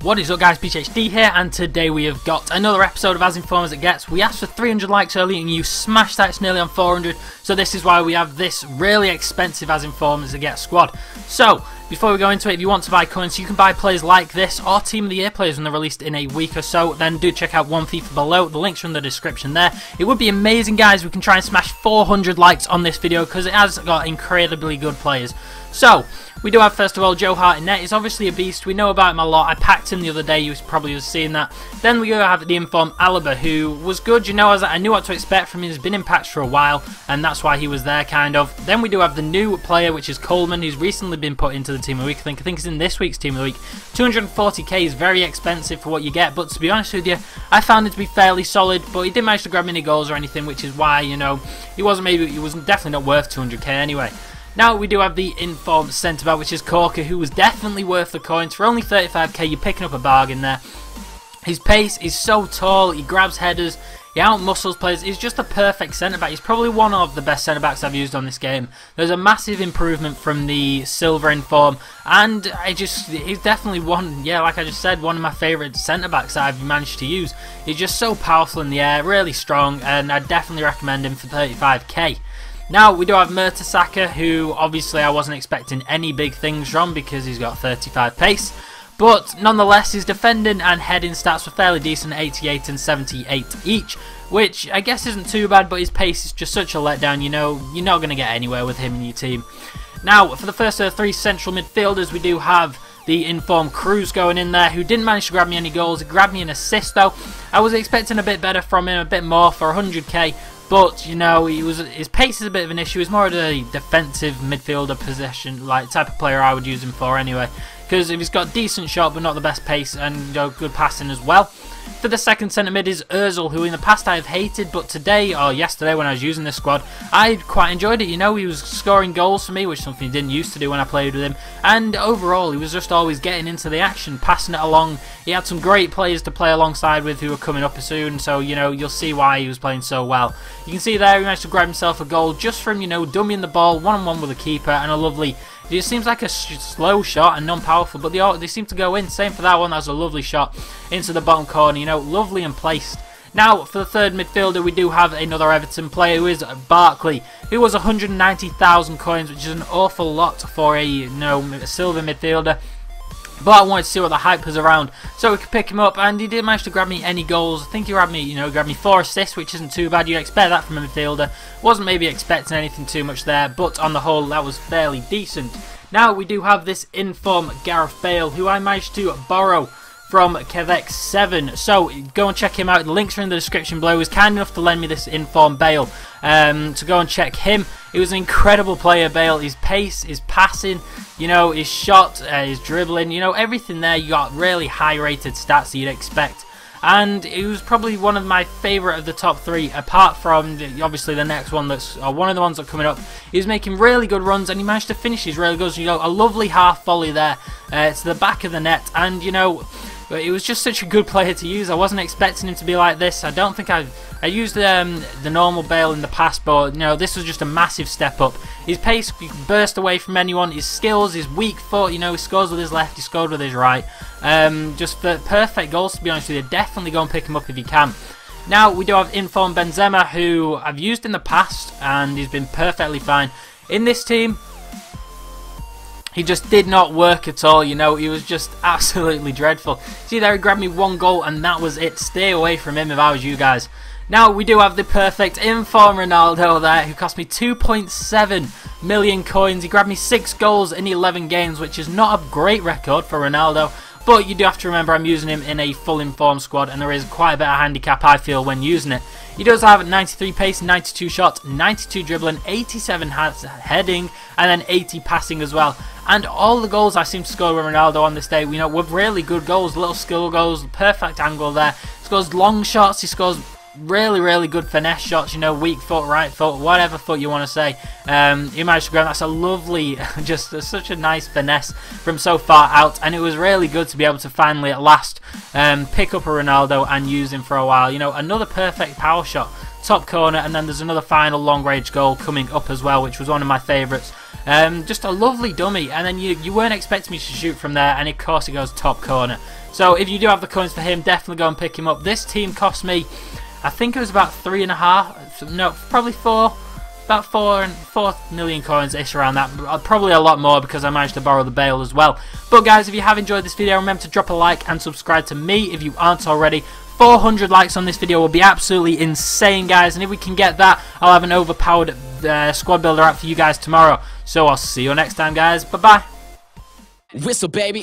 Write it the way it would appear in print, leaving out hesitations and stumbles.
What is up guys, Beech here, and today we have got another episode of As Informed As It Gets. We asked for 300 likes earlier and you smashed that, it's nearly on 400, so this is why we have this really expensive As Informed As It Gets squad. So, before we go into it, if you want to buy coins, you can buy players like this, or Team of the Year players when they're released in a week or so, then do check out One FIFA below, the links are in the description there. It would be amazing guys, we can try and smash 400 likes on this video, because it has got incredibly good players. So, we do have first of all Joe Hart in net. He's obviously a beast, we know about him a lot, I packed him the other day, you probably have seen that. Then we do have the informed Alaba, who was good, you know, I knew what to expect from him, he's been in packs for a while, and that's why he was there kind of. Then we do have the new player, which is Coleman, who's recently been put into the Team of the Week, I think he's in this week's Team of the Week. 240k is very expensive for what you get, but to be honest with you, I found it to be fairly solid, but he didn't manage to grab many goals or anything, which is why, you know, he was definitely not worth 200k anyway. Now we do have the informed centre-back, which is Corker, who was definitely worth the coins. For only 35k, you're picking up a bargain there. His pace is so tall, he grabs headers, he out-muscles players, he's just a perfect centre-back. He's probably one of the best centre-backs I've used on this game. There's a massive improvement from the silver inform, and he's definitely one, yeah, like I just said, one of my favourite centre-backs that I've managed to use. He's just so powerful in the air, really strong, and I definitely recommend him for 35k. Now we do have Mertesacker, who obviously I wasn't expecting any big things from because he's got 35 pace, but nonetheless his defending and heading stats were fairly decent, 88 and 78 each, which I guess isn't too bad, but his pace is just such a letdown, you know, you're not going to get anywhere with him in your team. Now for the first three central midfielders, we do have the informed Cruz going in there, who didn't manage to grab me any goals. He grabbed me an assist though. I was expecting a bit better from him, a bit more for 100k. But, you know, his pace is a bit of an issue. He's more of a defensive midfielder position, like type of player I would use him for anyway. Because if he's got decent shot but not the best pace and, you know, good passing as well. For the second centre mid is Ozil, who in the past I have hated, but today, or yesterday when I was using this squad, I quite enjoyed it. You know, he was scoring goals for me, which is something he didn't used to do when I played with him. And overall, he was just always getting into the action, passing it along. He had some great players to play alongside with who are coming up soon, so, you know, you'll see why he was playing so well. You can see there he managed to grab himself a goal just from, you know, dummying the ball one-on-one with a keeper, and a lovely... It just seems like a slow shot and non-powerful, but they seem to go in. Same for that one, that was a lovely shot into the bottom corner, you know, lovely and placed. Now, for the third midfielder, we do have another Everton player, who is Barkley, who was 190,000 coins, which is an awful lot for a, you know, a silver midfielder. But I wanted to see what the hype was around, so we could pick him up, and he didn't manage to grab me any goals. I think he grabbed me 4 assists, which isn't too bad. You'd expect that from a midfielder. Wasn't maybe expecting anything too much there, but on the whole, that was fairly decent. Now we do have this inform Gareth Bale, who I managed to borrow from Kevex7, so go and check him out. The links are in the description below. He was kind enough to lend me this inform Bale, to go and check him. He was an incredible player, Bale. His pace, his passing, you know, his shot, his dribbling, you know, everything there. You got really high rated stats that you'd expect. And he was probably one of my favourite of the top 3, apart from obviously the next one that's one of the ones that are coming up. He was making really good runs, and he managed to finish his really good. You know, a lovely half volley there to the back of the net, and you know, he was just such a good player to use. I wasn't expecting him to be like this. I don't think I used the normal Bale in the past, but you know, this was just a massive step up. His pace, he can burst away from anyone. His skills, his weak foot, you know, he scores with his left, he scored with his right. Just for perfect goals, to be honest with you. Definitely go and pick him up if you can. Now we do have informed Benzema, who I've used in the past, and he's been perfectly fine in this team. He just did not work at all, you know, he was just absolutely dreadful. See there, he grabbed me 1 goal and that was it. Stay away from him if I was you guys. Now we do have the perfect inform Ronaldo there, who cost me 2.7 million coins. He grabbed me 6 goals in 11 games, which is not a great record for Ronaldo. But you do have to remember I'm using him in a full informed squad, and there is quite a bit of handicap I feel when using it. He does have 93 pace, 92 shots, 92 dribbling, 87 heading, and then 80 passing as well. And all the goals I seem to score with Ronaldo on this day, you know, were really good goals, little skill goals, perfect angle there. He scores long shots, he scores really good finesse shots, you know, weak foot, right foot, whatever foot you want to say. He managed to grab, that's a lovely, just such a nice finesse from so far out, and it was really good to be able to finally at last pick up a Ronaldo and use him for a while. You know, another perfect power shot, top corner, and then there's another final long range goal coming up as well, which was one of my favourites. Just a lovely dummy, and then you weren't expecting me to shoot from there, and of course it goes top corner. So if you do have the coins for him, definitely go and pick him up. This team cost me, I think it was about 3.5, no, probably 4, about 4 million coins ish around that. Probably a lot more because I managed to borrow the Bale as well. But guys, if you have enjoyed this video, remember to drop a like and subscribe to me if you aren't already. 400 likes on this video will be absolutely insane, guys, and if we can get that, I'll have an overpowered squad builder out for you guys tomorrow. So I'll see you next time, guys. Bye bye. Whistle, baby.